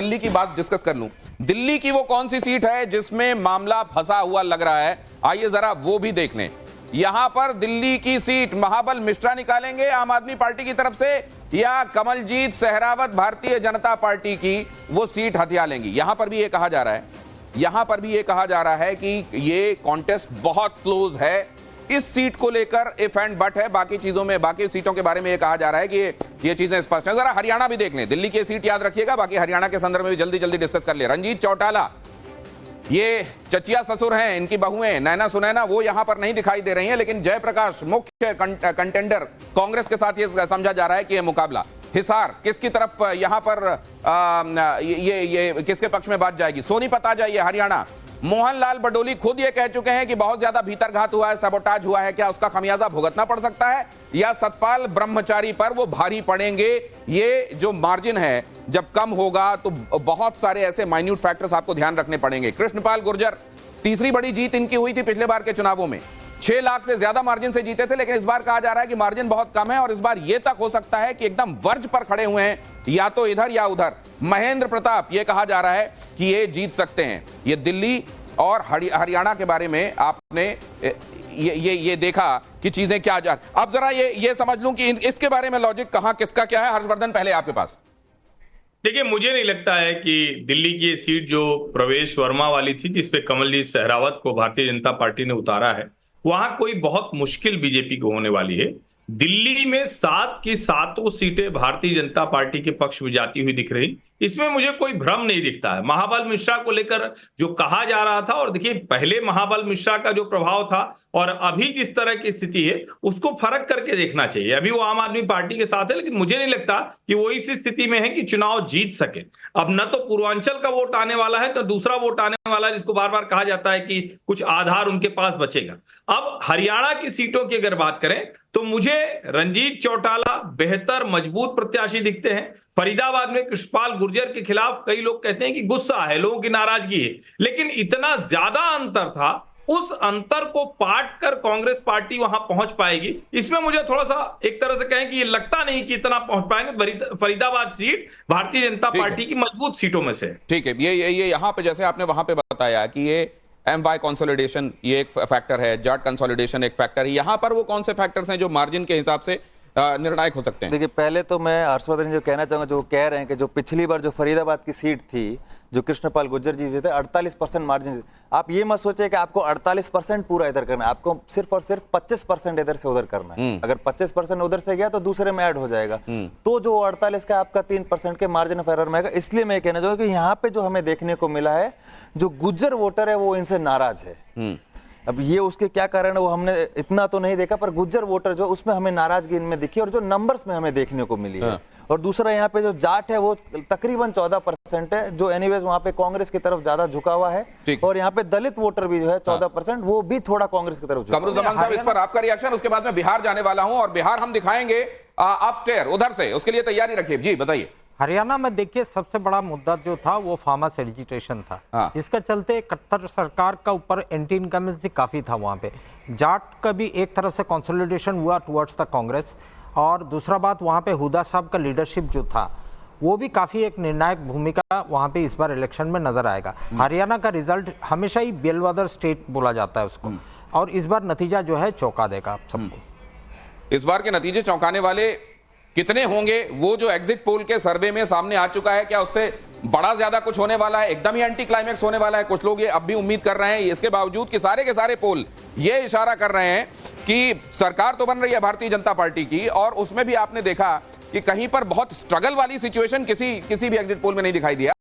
दिल्ली की बात डिस्कस कर लूं। दिल्ली की वो कौन सी सीट है जिसमें मामला फंसा हुआ लग रहा है, आइए जरा वो भी देख लें। यहां पर दिल्ली की सीट महाबल मिश्रा निकालेंगे आम आदमी पार्टी की तरफ से, या कमलजीत सहरावत भारतीय जनता पार्टी की वो सीट हथिया लेंगी। यहां पर भी ये कहा जा रहा है कि ये कॉन्टेस्ट बहुत क्लोज है। इस सीट को लेकर इफ एंड बट है, बाकी चीजों में, बाकी सीटों के बारे में ये कहा जा रहा है कि ये चीजें स्पष्ट हैं। जरा हरियाणा भी देख लें, दिल्ली की सीट याद रखिएगा, बाकी हरियाणा के संदर्भ में भी जल्दी जल्दी डिस्कस कर ले। रंजीत चौटाला, ये चचिया ससुर हैं, इनकी बहुएं नैना सुनैना वो यहां पर नहीं दिखाई दे रही हैं, लेकिन जयप्रकाश मुख्य कंटेंडर कांग्रेस के साथ ये समझा जा रहा है कि ये मुकाबला हिसार किसकी तरफ यहां पर ये किसके पक्ष में बात जाएगी। सोनीपत आ जाइए हरियाणा, मोहनलाल बडोली खुद ये कह चुके हैं कि बहुत ज्यादा भीतरघात हुआ है, सबोटाज हुआ है, क्या उसका खमियाजा भुगतना पड़ सकता है, या सतपाल ब्रह्मचारी पर वो भारी पड़ेंगे। ये जो मार्जिन है जब कम होगा तो बहुत सारे ऐसे माइन्यूट फैक्टर्स आपको ध्यान रखने पड़ेंगे। कृष्णपाल गुर्जर, तीसरी बड़ी जीत इनकी हुई थी पिछले बार के चुनावों में, 6 लाख से ज्यादा मार्जिन से जीते थे, लेकिन इस बार कहा जा रहा है कि मार्जिन बहुत कम है और इस बार यह तक हो सकता है कि एकदम वर्ज पर खड़े हुए हैं, या तो इधर या उधर। महेंद्र प्रताप, यह कहा जा रहा है कि ये जीत सकते हैं। ये दिल्ली और हरियाणा के बारे में आपने ये देखा कि चीजें क्या जा, अब जरा ये समझ लूं कि इसके बारे में लॉजिक कहां किसका क्या है। हर्षवर्धन, पहले आपके पास। देखिए, मुझे नहीं लगता है कि दिल्ली की ये सीट जो प्रवेश वर्मा वाली थी, जिसपे कमलजीत सहरावत को भारतीय जनता पार्टी ने उतारा है, वहां कोई बहुत मुश्किल बीजेपी को होने वाली है। दिल्ली में 7 की 7 सीटें भारतीय जनता पार्टी के पक्ष में जाती हुई दिख रही, इसमें मुझे कोई भ्रम नहीं दिखता है। महाबल मिश्रा को लेकर जो कहा जा रहा था, और देखिए पहले महाबल मिश्रा का जो प्रभाव था और अभी जिस तरह की स्थिति है, उसको फर्क करके देखना चाहिए। अभी वो आम आदमी पार्टी के साथ है, लेकिन मुझे नहीं लगता कि वो इस स्थिति में है कि चुनाव जीत सके। अब न तो पूर्वांचल का वोट आने वाला है, तो दूसरा वोट आने वाला है, जिसको बार बार कहा जाता है कि कुछ आधार उनके पास बचेगा। अब हरियाणा की सीटों की अगर बात करें तो मुझे रंजीत चौटाला बेहतर मजबूत प्रत्याशी दिखते हैं। फरीदाबाद में कृष्णपाल गुर्जर के खिलाफ कई लोग कहते हैं कि गुस्सा है, लोगों की नाराजगी है, लेकिन इतना ज्यादा अंतर था, उस अंतर को पाट कर कांग्रेस पार्टी वहां पहुंच पाएगी, इसमें मुझे थोड़ा सा एक तरह से कहें कि ये लगता नहीं कि इतना पहुंच पाएंगे। फरीदाबाद सीट भारतीय जनता पार्टी की मजबूत सीटों में से। ठीक है, ये यहां पे जैसे आपने वहां पे बताया कि ये MY कंसोलिडेशन ये एक फैक्टर है, जाट कंसोलिडेशन एक फैक्टर है, यहां पर वो कौन से फैक्टर्स हैं जो मार्जिन के हिसाब से निर्णायक हो सकते हैं? देखिए, पहले तो मैं हर्षवर्धन जो कहना चाहूंगा, जो कह रहे हैं कि जो पिछली बार जो फरीदाबाद की सीट थी, जो कृष्णपाल गुर्जर जी थे, 48% मार्जिन। आप ये मत सोचिए कि आपको 48% पूरा इधर करना है, आपको सिर्फ और सिर्फ 25% इधर से उधर करना है। अगर 25% उधर से गया तो दूसरे में ऐड हो जाएगा, तो जो 48 का आपका 3% के मार्जिन ऑफ एरर में आएगा। इसलिए मैं कहना चाहूंगा कि यहाँ पे जो हमें देखने को मिला है, जो गुज्जर वोटर है वो इनसे नाराज है। अब ये उसके क्या कारण है वो हमने इतना तो नहीं देखा, पर गुज्जर वोटर जो, उसमें हमें नाराजगी इनमें दिखी और जो नंबर्स में हमें देखने को मिली है। और दूसरा यहाँ पे जो जाट है वो तकरीबन 14% है, जो एनीवेज वहाँ पे कांग्रेस की तरफ ज्यादा झुका हुआ है। और यहाँ पे दलित वोटर भी जो है 14%, वो भी थोड़ा कांग्रेस की तरफ झुका। कमरुज़्ज़मान साहब, इस पर आपका रिएक्शन, उसके बाद मैं बिहार जाने वाला हूं और बिहार हम दिखाएंगे अपस्टेयर उधर से, उसके लिए तैयारी रखिए। जी बताइए। हरियाणा में देखिए, सबसे बड़ा मुद्दा जो था वो फार्मर्स एजिटेशन था। इसके चलते कट्टर सरकार का ऊपर एंटी इनकमेंसी काफी था। वहां पे जाट का भी एक तरफ से कंसोलिडेशन हुआ टुवर्ड्स द कांग्रेस, और दूसरा बात वहां पे हुदा साहब का लीडरशिप जो था वो भी काफी एक निर्णायक भूमिका वहां पे इस बार इलेक्शन में नजर आएगा। हरियाणा का रिजल्ट हमेशा ही बेलवेदर स्टेट बोला जाता है उसको, और इस बार नतीजा जो है चौंका देगा आप सबको। इस बार के नतीजे चौंकाने वाले कितने होंगे, वो जो एग्जिट पोल के सर्वे में सामने आ चुका है, क्या उससे बड़ा ज्यादा कुछ होने वाला है, एकदम ही एंटी क्लाइमैक्स होने वाला है? कुछ लोग ये अब भी उम्मीद कर रहे हैं, इसके बावजूद कि सारे के सारे पोल ये इशारा कर रहे हैं कि सरकार तो बन रही है भारतीय जनता पार्टी की, और उसमें भी आपने देखा कि कहीं पर बहुत स्ट्रगल वाली सिचुएशन किसी भी एग्जिट पोल में नहीं दिखाई दिया।